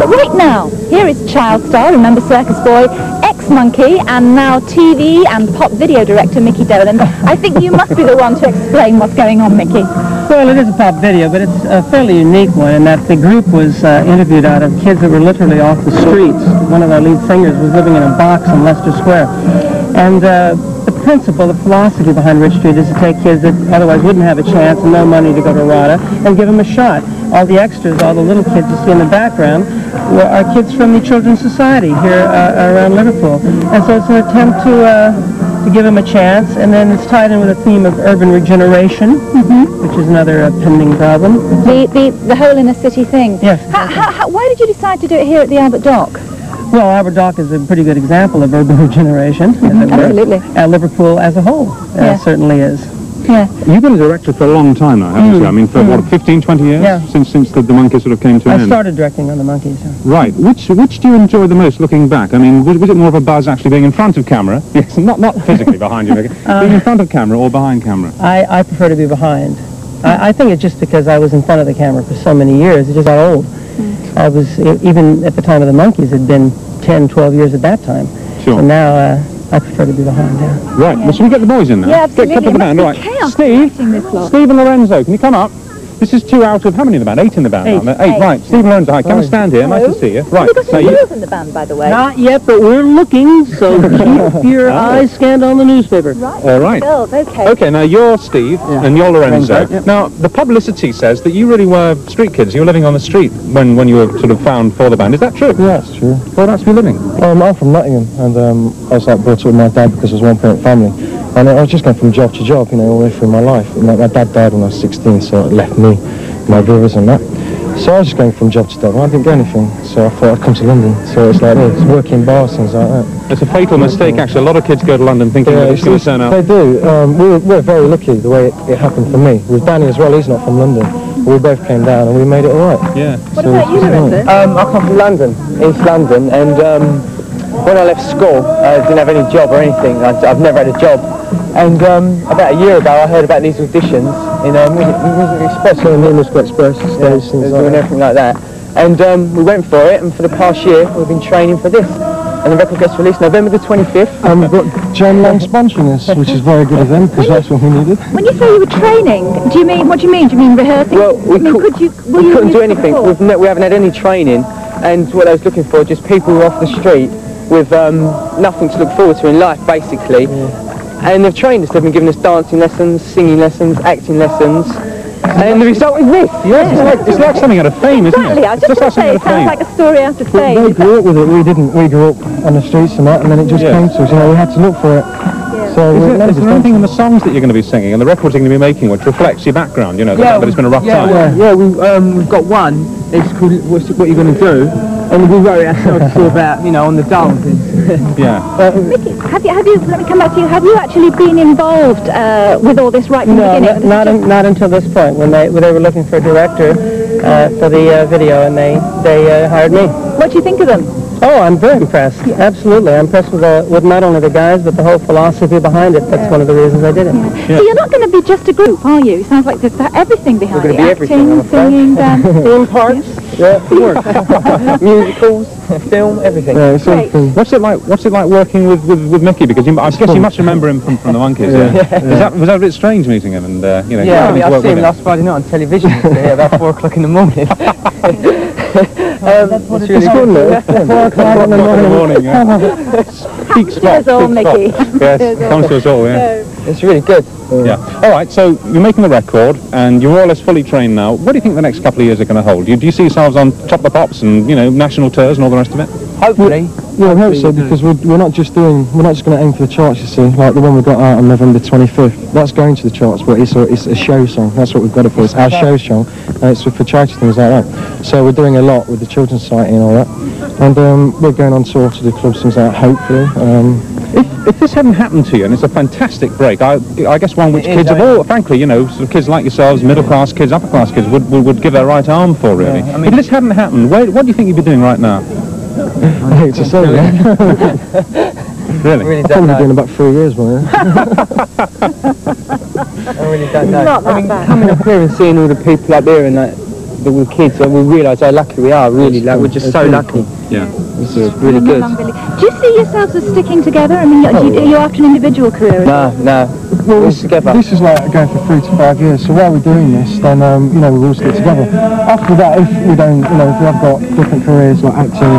right now, here is child star, remember Circus Boy, ex-Monkee, and now TV and pop video director Micky Dolenz. I think you must be the one to explain what's going on, Micky. Well, it is a pop video, but it's a fairly unique one in that the group was interviewed out of kids that were literally off the streets. One of our lead singers was living in a box in Leicester Square. And the principle, the philosophy behind Rich Street is to take kids that otherwise wouldn't have a chance and no money to go to RADA and give them a shot. All the extras, all the little kids you see in the background are kids from the Children's Society here around Liverpool. And so it's an attempt to give them a chance, and then it's tied in with a theme of urban regeneration, which is another pending problem. The whole inner city thing. Yes. Why did you decide to do it here at the Albert Dock? Well, Albert Dock is a pretty good example of urban regeneration. Absolutely. Liverpool as a whole certainly is. Yeah. You've been a director for a long time now, haven't you? I mean, for what, 15, 20 years? Yeah. Since the Monkees sort of came to an I end. started directing on the Monkees. Right. Which do you enjoy the most looking back? I mean, was it more of a buzz actually being in front of camera? Yes, not physically behind you, Micky. Being in front of camera or behind camera? I prefer to be behind. I think it's just because I was in front of the camera for so many years. It just got old. I was, even at the time of the Monkees, it had been 10, 12 years at that time. Sure. So now I prefer to be behind, Right, well, shall we get the boys in now? Yeah, absolutely. Get a couple of the band, all right. Steve and Lorenzo, can you come up? This is 2 out of, how many in the band? 8 in the band, aren't there? 8, right. Steve and Lorenzo, hi, come and stand here, nice to see you. Right. Have you got some girls in the band, by the way? Not yet, but we're looking, so keep your eyes scanned on the newspaper. Right. All right. Girls, okay. Okay, now you're Steve and you're Lorenzo. Now, the publicity says that you really were street kids. You were living on the street when you were sort of found for the band. Is that true? Yeah, it's true. Whereabouts were you living? I'm from Nottingham, and I was like brought up with my dad because it was one-parent family. And I was just going from job to job, you know, all the way through my life. And my dad died when I was 16, so it left me, my brothers and that. So I was just going from job to job. I didn't get anything, so I thought I'd come to London. So it's like, it's working bars, things like that. It's a fatal mistake, actually. A lot of kids go to London thinking that it's going to turn out. They do. We're very lucky the way it happened for me. With Danny as well, he's not from London. We both came down and we made it all right. Yeah. What about you, Lorenzo? I come from London, East London, and when I left school, I didn't have any job or anything. I've never had a job. And about a year ago, I heard about these auditions in Music Express, Musical Express, stage, things like and everything like that. And we went for it, and for the past year, we've been training for this. And the record gets released November the 25th. And we've got Jen Lang sponsoring us, which is very good of them, because that's what we needed. When you say you were training, what do you mean? Do you mean rehearsing? Well, we couldn't do anything. We haven't had any training, and what I was looking for, just people who are off the street with nothing to look forward to in life, basically. And they've trained us. They've been giving us dancing lessons, singing lessons, acting lessons. And the result is this. It's like something out of Fame, isn't it? Exactly. I was just going to say, it sounds like a story out of Fame. They grew up with it. We didn't. We grew up on the streets and that, and then it just came to us. You know, we had to look for it. So is there anything in the songs that you're going to be singing and the records you're going to be making which reflects your background? You know, that it's been a rough time. Yeah. We've got one. It's called What You're Going to Do, and we wrote it ourselves about, you know, on the dance. Yeah. Micky, have you? Let me come back to you. Have you actually been involved with all this right from the beginning? Not until this point, when they were looking for a director for the video, and they hired me. What do you think of them? Oh, I'm very impressed. Yeah. Absolutely. I'm impressed with not only the guys, but the whole philosophy behind it. That's one of the reasons I did it. Yeah. So you're not going to be just a group, are you? It sounds like there's everything behind it. We're going to be everything, singing, dancing. Theme parts, musicals, film, everything. Yeah, it's everything. What's it like working with Micky? Because I guess you must remember him from the Monkees. Was that a bit strange meeting him and I see him last Friday night on television about 4 o'clock in the morning. That's what it's good, 4 o'clock in the morning. Peak spot. Micky. Yes, comes to us all, yeah. It's really good. Yeah. All right, so you're making the record, and you're more or less fully trained now. What do you think the next couple of years are going to hold? Do you see yourselves on Top of the Pops and, you know, national tours and all the rest of it? Hopefully. Yeah, I hope so, because we're not just going to aim for the charts, you see, like the one we got out on November 25th. That's going to the charts, but it's a show song. That's what we've got it for. It's our show song, and it's for charity things like that. So we're doing a lot with the Children's Society and all that. And we're going on tour to the clubs, things like that, hopefully. If this hadn't happened to you, and it's a fantastic break, I guess one which kids of all, frankly, you know, sort of kids like yourselves, middle-class kids, upper-class kids, would give their right arm for, really. Yeah, I mean, if this hadn't happened, what do you think you'd be doing right now? I hate to say that. Really? I've probably been about 3 years, man. I really don't know. I mean, coming up here and seeing all the people up here and like, with kids, and we realise how lucky we are. Really, like we're just so lucky. Yeah. It's really good. Do you see yourselves as sticking together? I mean, are you after an individual career? No. We're all together. This is like going for 3 to 5 years. So while we're doing this, then you know, we all stick together. After that, if we don't, you know, if we have got different careers like acting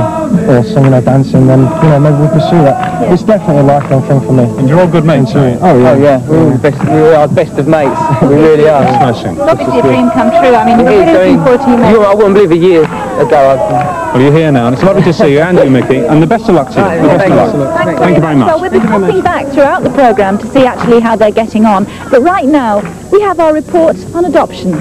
or singing or dancing, then you know, maybe we'll pursue that. Yeah. It's definitely a lifelong thing for me. And you're all good mates, aren't you? Oh yeah. We're all the best. We are the best of mates. We really are. Smashing. It's obviously a dream come true. I mean, we're really looking forward to you. I wouldn't believe a year ago. Well, you're here now, and it's lovely to see you, and you, Micky, and the best of luck to you. The best of luck. Thank you very much. So we'll be popping back throughout the programme to see actually how they're getting on. But right now, we have our report on adoption.